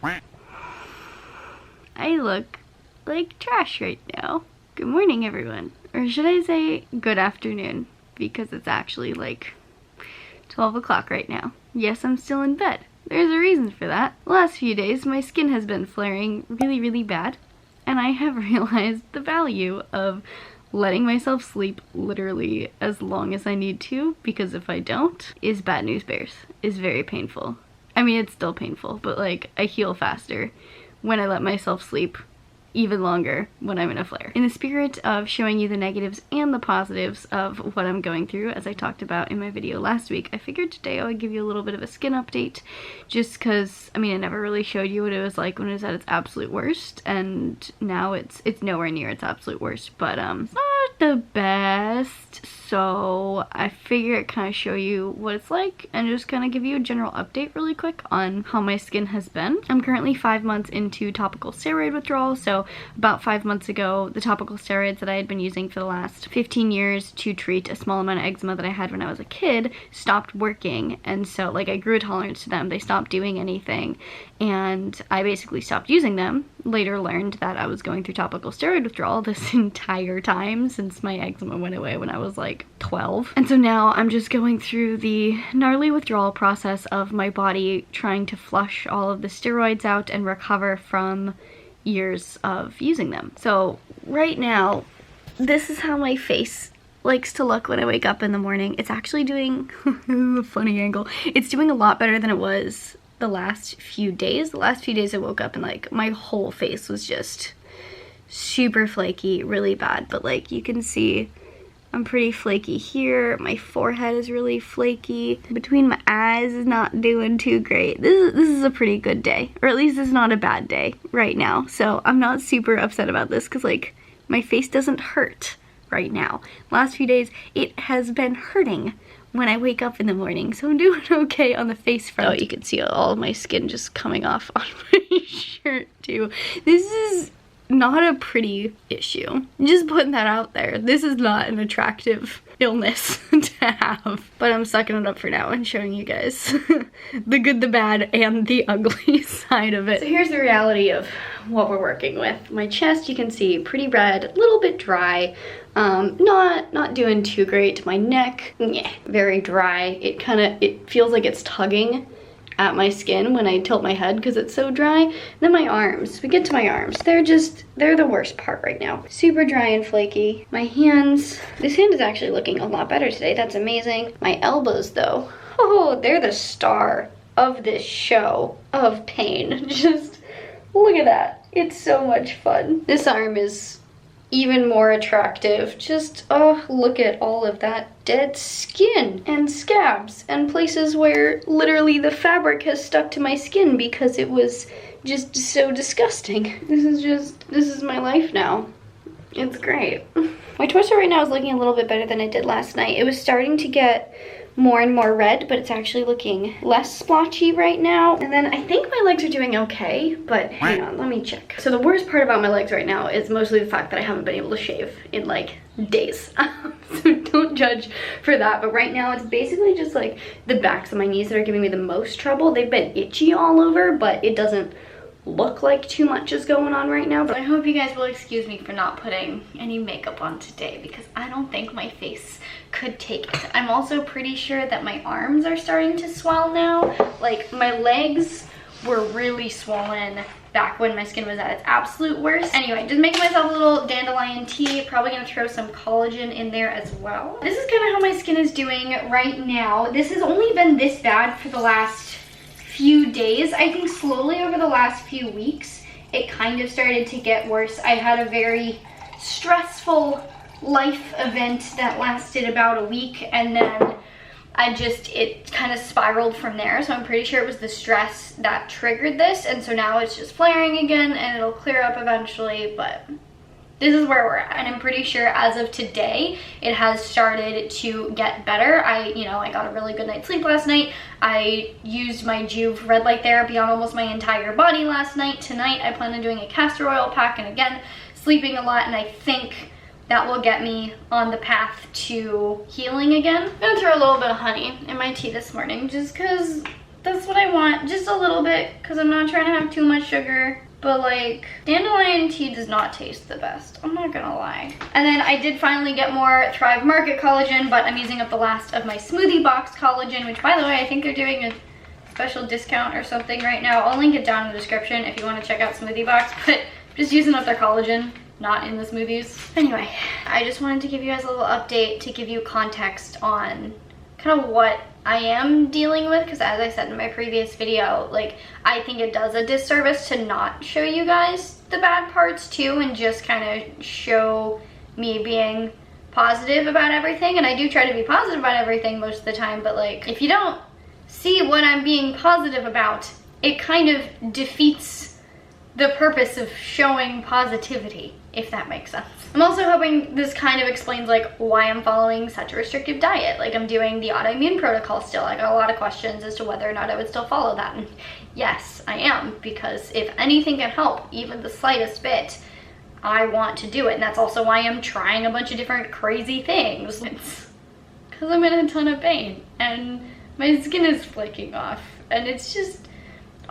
I look like trash right now. Good morning, everyone. Or should I say good afternoon? Because it's actually like 12 o'clock right now. Yes, I'm still in bed. There's a reason for that. The last few days, my skin has been flaring really, really bad. And I have realized the value of letting myself sleep literally as long as I need to, because if I don't, is bad news bears. Is very painful. I mean, it's still painful, but like, I heal faster when I let myself sleep even longer when I'm in a flare. In the spirit of showing you the negatives and the positives of what I'm going through, as I talked about in my video last week, I figured today I would give you a little bit of a skin update, just because, I mean, I never really showed you what it was like when it was at its absolute worst, and now it's nowhere near its absolute worst, but it's not the best, so I figured I'd kind of show you what it's like and just kind of give you a general update really quick on how my skin has been. I'm currently 5 months into topical steroid withdrawal, so about 5 months ago, the topical steroids that I had been using for the last 15 years to treat a small amount of eczema that I had when I was a kid stopped working, and so like I grew a tolerance to them. They stopped doing anything, and I basically stopped using them. Later learned that I was going through topical steroid withdrawal this entire time since my eczema went away when I was like 12. And so now I'm just going through the gnarly withdrawal process of my body trying to flush all of the steroids out and recover from years of using them. So right now, this is how my face likes to look when I wake up in the morning. It's actually doing a funny angle. It's doing a lot better than it was the last few days. The last few days I woke up and like my whole face was just super flaky, really bad. But like you can see, I'm pretty flaky here. My forehead is really flaky. Between my eyes is not doing too great. This is a pretty good day, or at least it's not a bad day right now. So I'm not super upset about this because like my face doesn't hurt right now. Last few days it has been hurting when I wake up in the morning, so I'm doing okay on the face front. Oh, you can see all of my skin just coming off on my shirt too. This is not a pretty issue. Just putting that out there. This is not an attractive illness to have. But I'm sucking it up for now and showing you guys the good, the bad, and the ugly side of it. So here's the reality of what we're working with. My chest, you can see, pretty red, a little bit dry. Not doing too great. My neck, very dry. It feels like it's tugging at my skin when I tilt my head because it's so dry. And then my arms, we get to my arms. They're the worst part right now. Super dry and flaky. My hands, this hand is actually looking a lot better today. That's amazing. My elbows though, oh, they're the star of this show of pain. Just look at that. It's so much fun. This arm is even more attractive. Just, oh, look at all of that dead skin and scabs and places where literally the fabric has stuck to my skin because it was just so disgusting. This is my life now. It's great. My torso right now is looking a little bit better than it did last night. It was starting to get more and more red, but it's actually looking less splotchy right now. And then I think my legs are doing okay, but hang on, let me check. So the worst part about my legs right now is mostly the fact that I haven't been able to shave in like days. So don't judge for that, but right now it's basically just like the backs of my knees that are giving me the most trouble. They've been itchy all over, but it doesn't look like too much is going on right now. But I hope you guys will excuse me for not putting any makeup on today because I don't think my face could take it. I'm also pretty sure that my arms are starting to swell now. Like my legs were really swollen back when my skin was at its absolute worst. Anyway, just making myself a little dandelion tea. Probably gonna throw some collagen in there as well. This is kind of how my skin is doing right now. This has only been this bad for the last few days. I think slowly over the last few weeks, it kind of started to get worse. I had a very stressful life event that lasted about a week, and then it kind of spiraled from there. So I'm pretty sure it was the stress that triggered this, and so now it's just flaring again and it'll clear up eventually, but this is where we're at. And I'm pretty sure as of today, it has started to get better. I got a really good night's sleep last night. I used my Juve red light therapy on almost my entire body last night. Tonight, I plan on doing a castor oil pack and again, sleeping a lot, and I think that will get me on the path to healing again. I'm gonna throw a little bit of honey in my tea this morning just because That's what I want, just a little bit, because I'm not trying to have too much sugar. But like, dandelion tea does not taste the best, I'm not gonna lie. And then I did finally get more Thrive Market collagen, but I'm using up the last of my Smoothie Box collagen, which by the way, I think they're doing a special discount or something right now. I'll link it down in the description if you want to check out Smoothie Box, but I'm just using up their collagen, not in the smoothies. Anyway, I just wanted to give you guys a little update to give you context on kind of what I am dealing with, because as I said in my previous video, like, I think it does a disservice to not show you guys the bad parts too, and just kind of show me being positive about everything. And I do try to be positive about everything most of the time, but like, if you don't see what I'm being positive about, it kind of defeats the purpose of showing positivity, if that makes sense. I'm also hoping this kind of explains like why I'm following such a restrictive diet. Like, I'm doing the autoimmune protocol still. I got a lot of questions as to whether or not I would still follow that. And yes, I am, because if anything can help, even the slightest bit, I want to do it. And that's also why I'm trying a bunch of different crazy things. It's because I'm in a ton of pain and my skin is flaking off. And it's just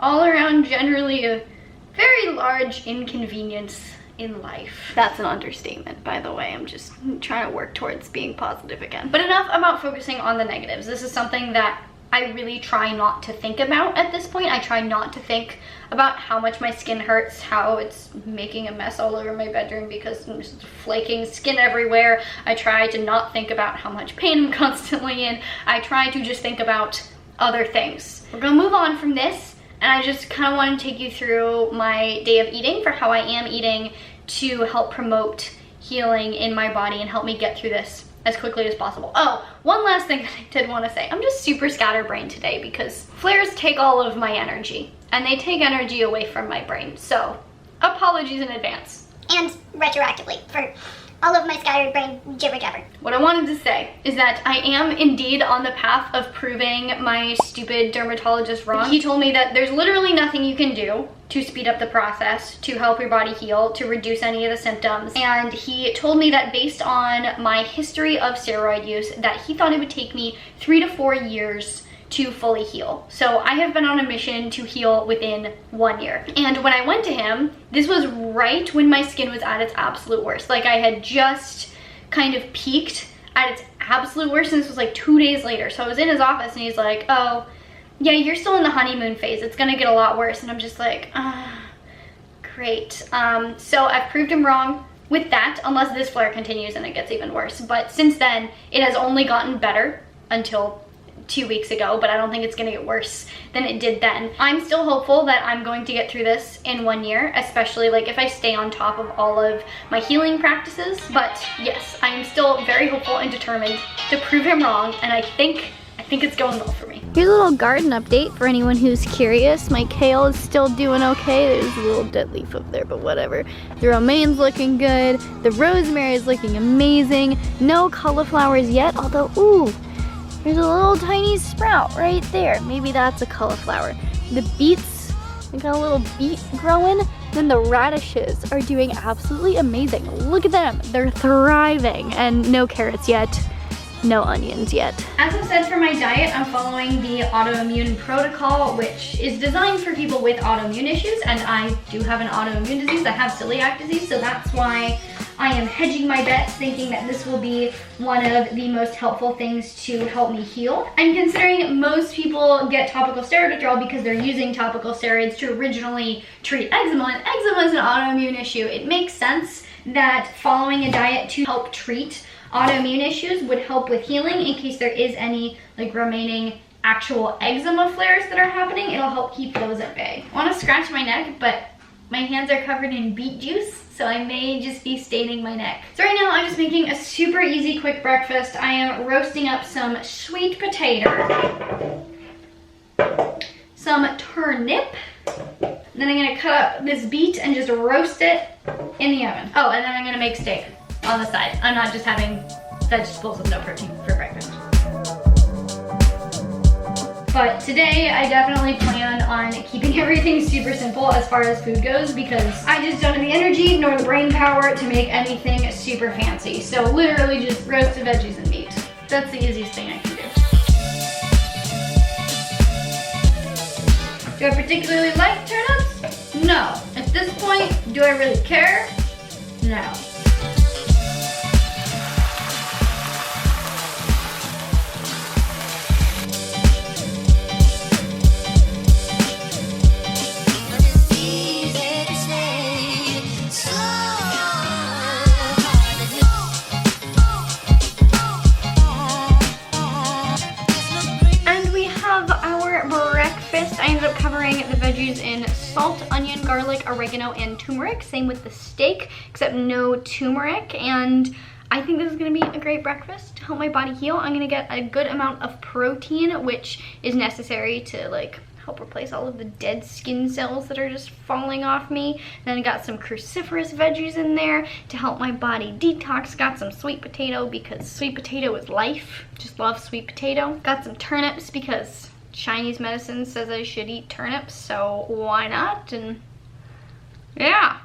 all around generally a very large inconvenience in life. That's an understatement, by the way. I'm just trying to work towards being positive again. But enough about focusing on the negatives. This is something that I really try not to think about at this point. I try not to think about how much my skin hurts, how it's making a mess all over my bedroom because I'm just flaking skin everywhere. I try to not think about how much pain I'm constantly in. I try to just think about other things. We're gonna move on from this, and I just kind of want to take you through my day of eating for how I am eating to help promote healing in my body and help me get through this as quickly as possible. Oh, one last thing that I did want to say. I'm just super scatterbrained today because flares take all of my energy and they take energy away from my brain. So apologies in advance. And retroactively for all of my scattered brain jibber jabber. What I wanted to say is that I am indeed on the path of proving my stupid dermatologist wrong. He told me that there's literally nothing you can do to speed up the process, to help your body heal, to reduce any of the symptoms. And he told me that based on my history of steroid use, that he thought it would take me 3 to 4 years to fully heal. So I have been on a mission to heal within 1 year. And when I went to him, this was right when my skin was at its absolute worst. Like, I had just kind of peaked at its absolute worst, and this was like 2 days later. So I was in his office and he's like, oh, yeah, you're still in the honeymoon phase. It's gonna get a lot worse. And I'm just like, great. So I've proved him wrong with that, unless this flare continues and it gets even worse. But since then, it has only gotten better until 2 weeks ago, but I don't think it's gonna get worse than it did then. I'm still hopeful that I'm going to get through this in 1 year, especially like if I stay on top of all of my healing practices. But yes, I am still very hopeful and determined to prove him wrong, and I think it's going well for me. Here's a little garden update for anyone who's curious. My kale is still doing okay. There's a little dead leaf up there, but whatever. The romaine's looking good. The rosemary is looking amazing. No cauliflowers yet, although, ooh, there's a little tiny sprout right there. Maybe that's a cauliflower. The beets, we got a little beet growing. Then the radishes are doing absolutely amazing. Look at them, they're thriving. And no carrots yet, no onions yet. As I said, for my diet, I'm following the autoimmune protocol, which is designed for people with autoimmune issues. And I do have an autoimmune disease. I have celiac disease, so that's why I am hedging my bets, thinking that this will be one of the most helpful things to help me heal. And considering most people get topical steroid withdrawal because they're using topical steroids to originally treat eczema, and eczema is an autoimmune issue, it makes sense that following a diet to help treat autoimmune issues would help with healing in case there is any like remaining actual eczema flares that are happening. It'll help keep those at bay. I want to scratch my neck, but my hands are covered in beet juice, so I may just be staining my neck. So right now I'm just making a super easy quick breakfast. I am roasting up some sweet potato, some turnip, and then I'm gonna cut up this beet and just roast it in the oven. Oh, and then I'm gonna make steak on the side. I'm not just having vegetables with no protein for breakfast. But today I definitely plan on keeping everything super simple as far as food goes, because I just don't have the energy nor the brain power to make anything super fancy. So literally just roasted veggies and meat. That's the easiest thing I can do. Do I particularly like turnips? No. At this point, do I really care? No. I ended up covering the veggies in salt, onion, garlic, oregano, and turmeric. Same with the steak, except no turmeric. And I think this is gonna be a great breakfast to help my body heal. I'm gonna get a good amount of protein, which is necessary to like help replace all of the dead skin cells that are just falling off me. Then I got some cruciferous veggies in there to help my body detox. Got some sweet potato because sweet potato is life. Just love sweet potato. Got some turnips because Chinese medicine says I should eat turnips, so why not? And yeah,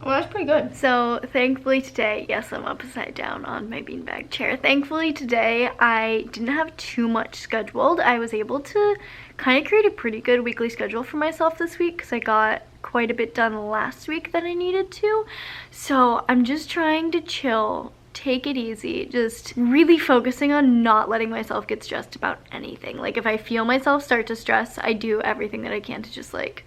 well, that's pretty good. So thankfully today, yes, I'm upside down on my beanbag chair. Thankfully today I didn't have too much scheduled. I was able to kind of create a pretty good weekly schedule for myself this week because I got quite a bit done last week that I needed to. So I'm just trying to chill, take it easy, just really focusing on not letting myself get stressed about anything. Like if I feel myself start to stress, I do everything that I can to just like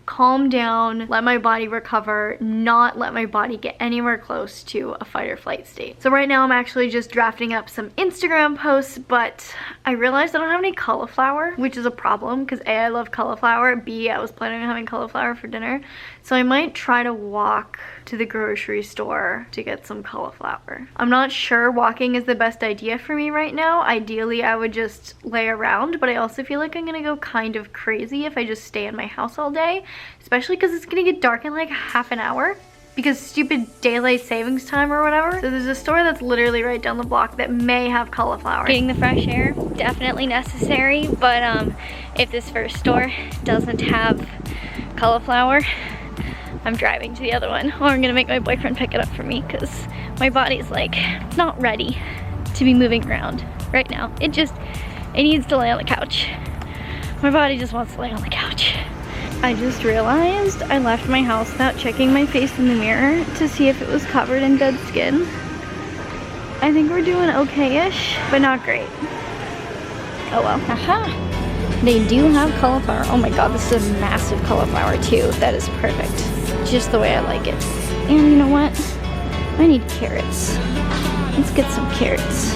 calm down, let my body recover, not let my body get anywhere close to a fight or flight state. So right now I'm actually just drafting up some Instagram posts, but I realized I don't have any cauliflower, which is a problem because A, I love cauliflower, B, I was planning on having cauliflower for dinner. So I might try to walk to the grocery store to get some cauliflower. I'm not sure walking is the best idea for me right now. Ideally, I would just lay around, but I also feel like I'm gonna go kind of crazy if I just stay in my house all day, especially because it's gonna get dark in like half an hour because stupid daylight savings time or whatever. So there's a store that's literally right down the block that may have cauliflower. Getting the fresh air, definitely necessary, but if this first store doesn't have cauliflower, I'm driving to the other one, or I'm gonna make my boyfriend pick it up for me because my body's like not ready to be moving around right now. It needs to lay on the couch. My body just wants to lay on the couch. I just realized I left my house without checking my face in the mirror to see if it was covered in dead skin. I think we're doing okay-ish, but not great. Oh well. Aha! They do have cauliflower. Oh my god, this is a massive cauliflower too. That is perfect. Just the way I like it. And you know what? I need carrots. Let's get some carrots.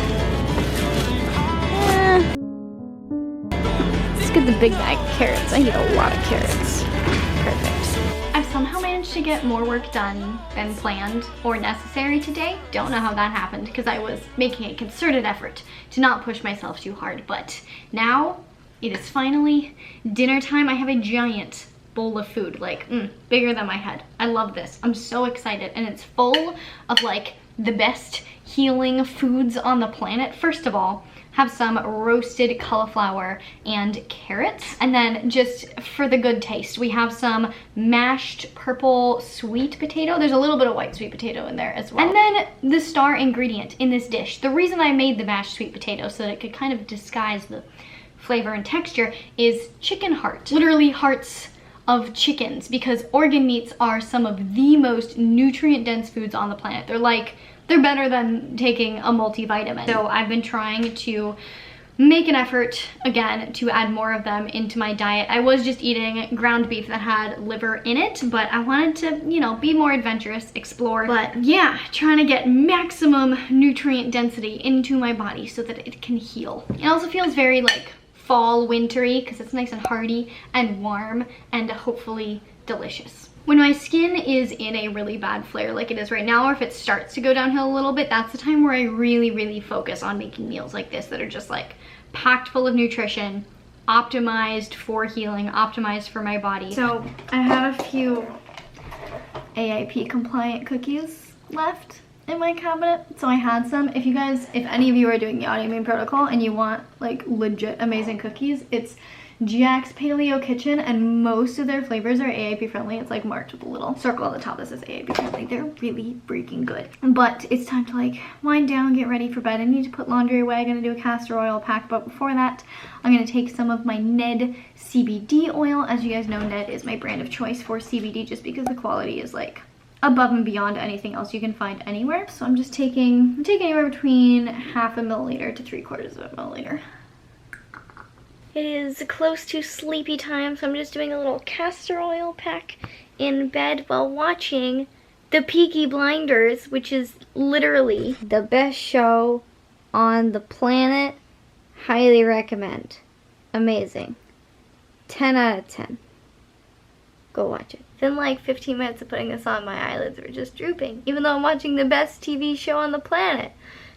Let's get the big bag of carrots. I need a lot of carrots. Perfect. I've somehow managed to get more work done than planned or necessary today. Don't know how that happened because I was making a concerted effort to not push myself too hard. But now it is finally dinner time. I have a giant bowl of food, like bigger than my head. I love this. I'm so excited, and it's full of like the best healing foods on the planet. First of all, have some roasted cauliflower and carrots, and then just for the good taste, we have some mashed purple sweet potato. There's a little bit of white sweet potato in there as well. And then the star ingredient in this dish, the reason I made the mashed sweet potato so that it could kind of disguise the flavor and texture, is chicken heart. Literally hearts of chickens, because organ meats are some of the most nutrient dense foods on the planet. They're better than taking a multivitamin. So I've been trying to make an effort again to add more of them into my diet. I was just eating ground beef that had liver in it, but I wanted to, you know, be more adventurous, explore. But yeah, trying to get maximum nutrient density into my body so that it can heal. It also feels very like fall wintry because it's nice and hearty and warm and hopefully delicious. When my skin is in a really bad flare like it is right now, or if it starts to go downhill a little bit, that's the time where I really focus on making meals like this that are just like packed full of nutrition, optimized for healing, optimized for my body. So I have a few AIP compliant cookies left in my cabinet. So I had some. If any of you are doing the autoimmune protocol and you want like legit amazing cookies, it's Jack's Paleo Kitchen, and most of their flavors are AAP friendly. It's like marked with a little circle on the top that says AAP friendly. They're really freaking good. But it's time to like wind down, get ready for bed. I need to put laundry away. I'm gonna do a castor oil pack, but before that, I'm gonna take some of my NED CBD oil. As you guys know, NED is my brand of choice for CBD just because the quality is like above and beyond anything else you can find anywhere. So I'm just taking anywhere between half a milliliter to 3/4 of a milliliter. It is close to sleepy time, so I'm just doing a little castor oil pack in bed while watching The Peaky Blinders, which is literally the best show on the planet. Highly recommend. Amazing. 10 out of 10. Go watch it. Within like 15 minutes of putting this on, my eyelids were just drooping, even though I'm watching the best TV show on the planet.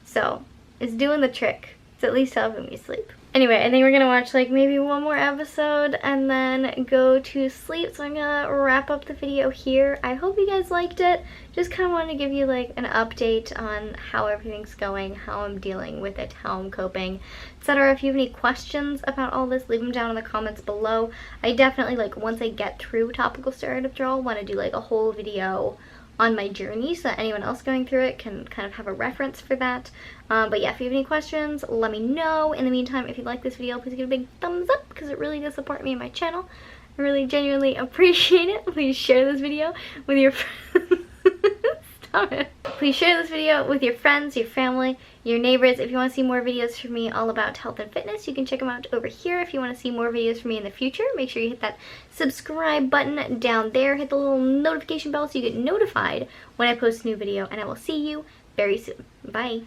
So, it's doing the trick. It's at least helping me sleep. Anyway, I think we're gonna watch like maybe one more episode and then go to sleep. So I'm gonna wrap up the video here. I hope you guys liked it. Just kind of wanted to give you like an update on how everything's going, how I'm dealing with it, how I'm coping, etc. If you have any questions about all this, leave them down in the comments below. I definitely, like, once I get through topical steroid withdrawal, want to do like a whole video on my journey so that anyone else going through it can kind of have a reference for that. But yeah, if you have any questions, let me know. In the meantime, if you like this video, please give it a big thumbs up because it really does support me and my channel. I really genuinely appreciate it. Please share this video with your friends. Stop it. Please share this video with your friends, your family, your neighbors. If you want to see more videos from me all about health and fitness, you can check them out over here. If you want to see more videos from me in the future, make sure you hit that subscribe button down there. Hit the little notification bell so you get notified when I post a new video, and I will see you very soon. Bye.